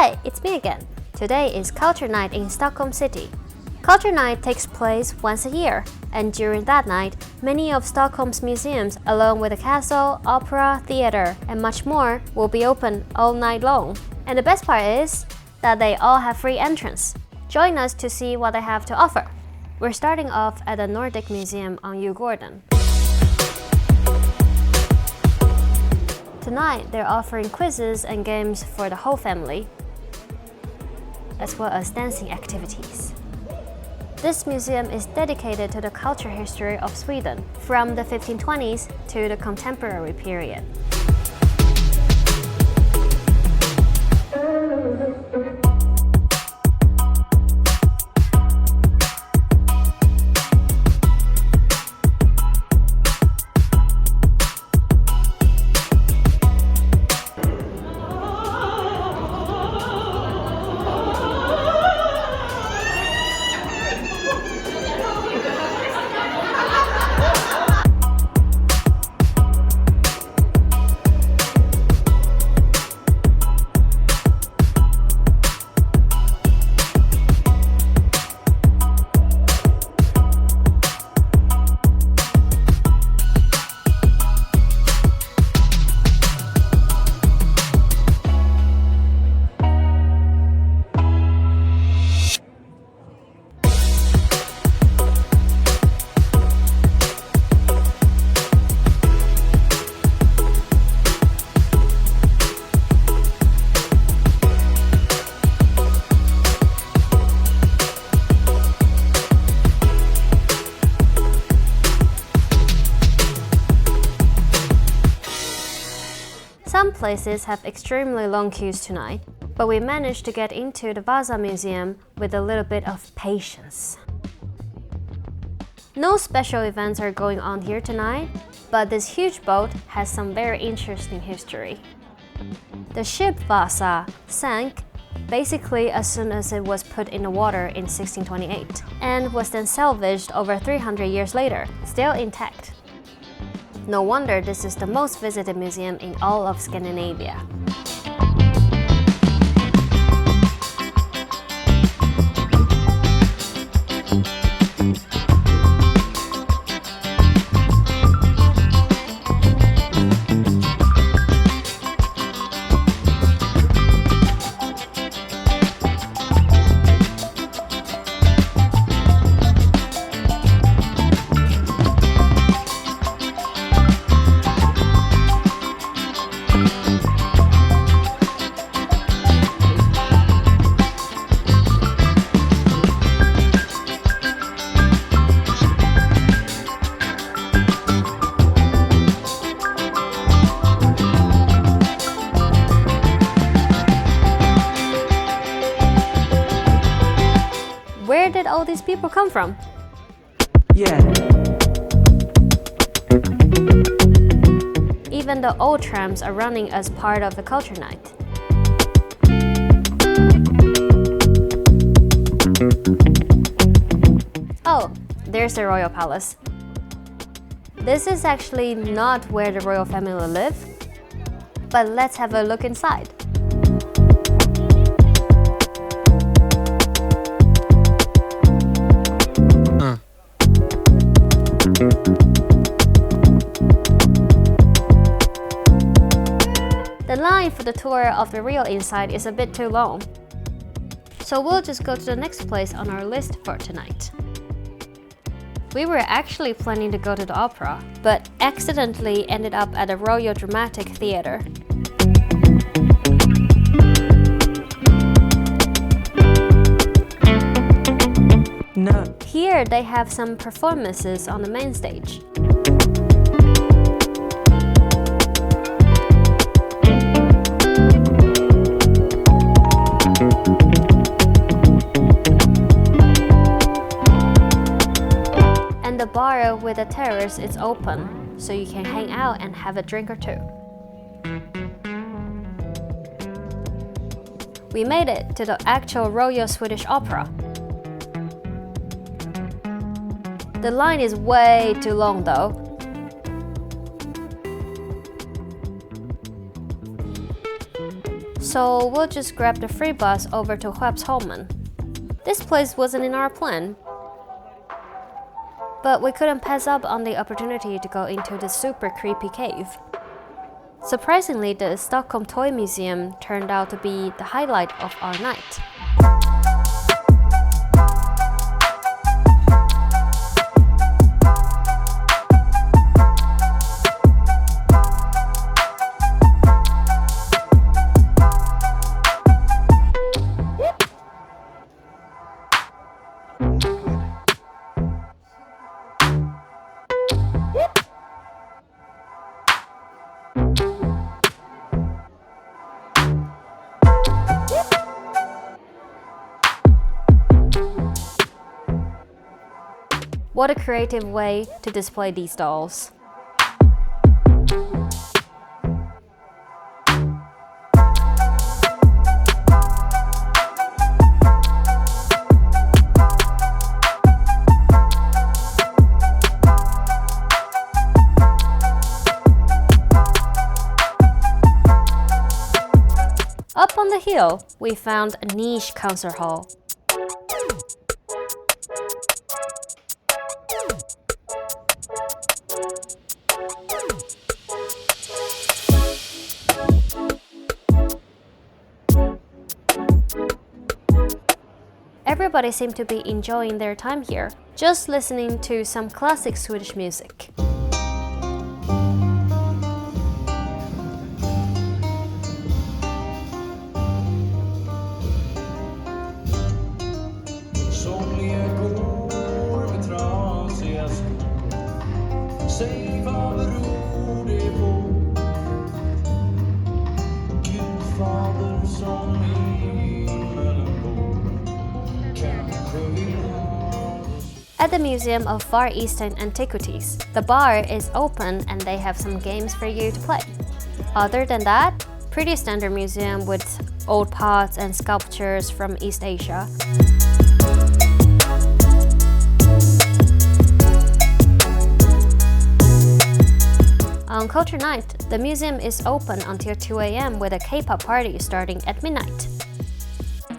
Hi, it's me again. Today is Culture Night in Stockholm City. Culture Night takes place once a year, and during that night, many of Stockholm's museums, along with the castle, opera, theater, and much more, will be open all night long. And the best part is that they all have free entrance. Join us to see what they have to offer. We're starting off at the Nordic Museum on Djurgården. Tonight, they're offering quizzes and games for the whole family, as well as dancing activities. This museum is dedicated to the cultural history of Sweden, from the 1520s to the contemporary period. Some places have extremely long queues tonight, but we managed to get into the Vasa Museum with a little bit of patience. No special events are going on here tonight, but this huge boat has some very interesting history. The ship Vasa sank basically as soon as it was put in the water in 1628 and was then salvaged over 300 years later, still intact. No wonder this is the most visited museum in all of Scandinavia. Where did all these people come from? Yeah. Even the old trams are running as part of the Culture Night. Oh, there's the Royal Palace. This is actually not where the royal family live, but let's have a look inside. The line for the tour of the real inside is a bit too long, so we'll just go to the next place on our list for tonight. We were actually planning to go to the opera, but accidentally ended up at the Royal Dramatic Theatre. No. Here they have some performances on the main stage. And the bar with the terrace is open, so you can hang out and have a drink or two. We made it to the actual Royal Swedish Opera. The line is way too long though. so we'll just grab the free bus over to Skeppsholmen. This place wasn't in our plan, but we couldn't pass up on the opportunity to go into the super creepy cave. Surprisingly, the Stockholm Toy Museum turned out to be the highlight of our night. What a creative way to display these dolls. Up on the hill, we found a niche concert hall. Everybody seemed to be enjoying their time here, just listening to some classic Swedish music. At the Museum of Far Eastern Antiquities, the bar is open and they have some games for you to play. Other than that, pretty standard museum with old pots and sculptures from East Asia. On Culture Night, the museum is open until 2 a.m. with a K-pop party starting at midnight.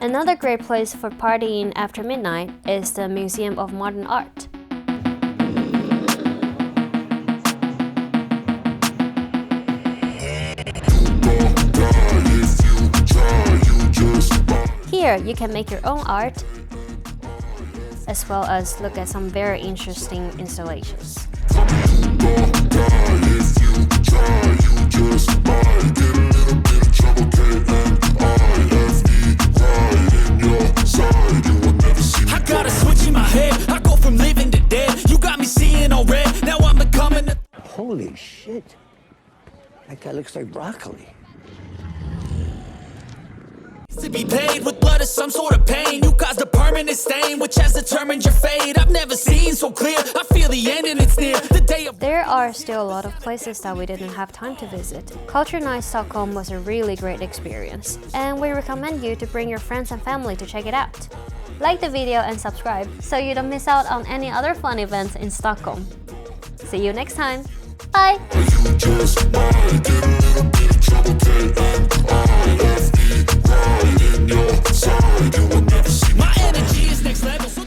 Another great place for partying after midnight is the Museum of Modern Art. Here you can make your own art, as well as look at some very interesting installations. I got a switch in my head. I go from living to dead. You got me seeing all red. Now I'm becoming a... Holy shit. That guy looks like broccoli. To be paid with blood is some sort of pain. You caused a permanent stain, which has determined your fate. I've never seen so clear. I feel the end and it's near. The day of... There are still a lot of places that we didn't have time to visit. Culture Night Stockholm was a really great experience, and we recommend you to bring your friends and family to check it out. Like the video and subscribe so you don't miss out on any other fun events in Stockholm. See you next time. Bye! My energy is next level. So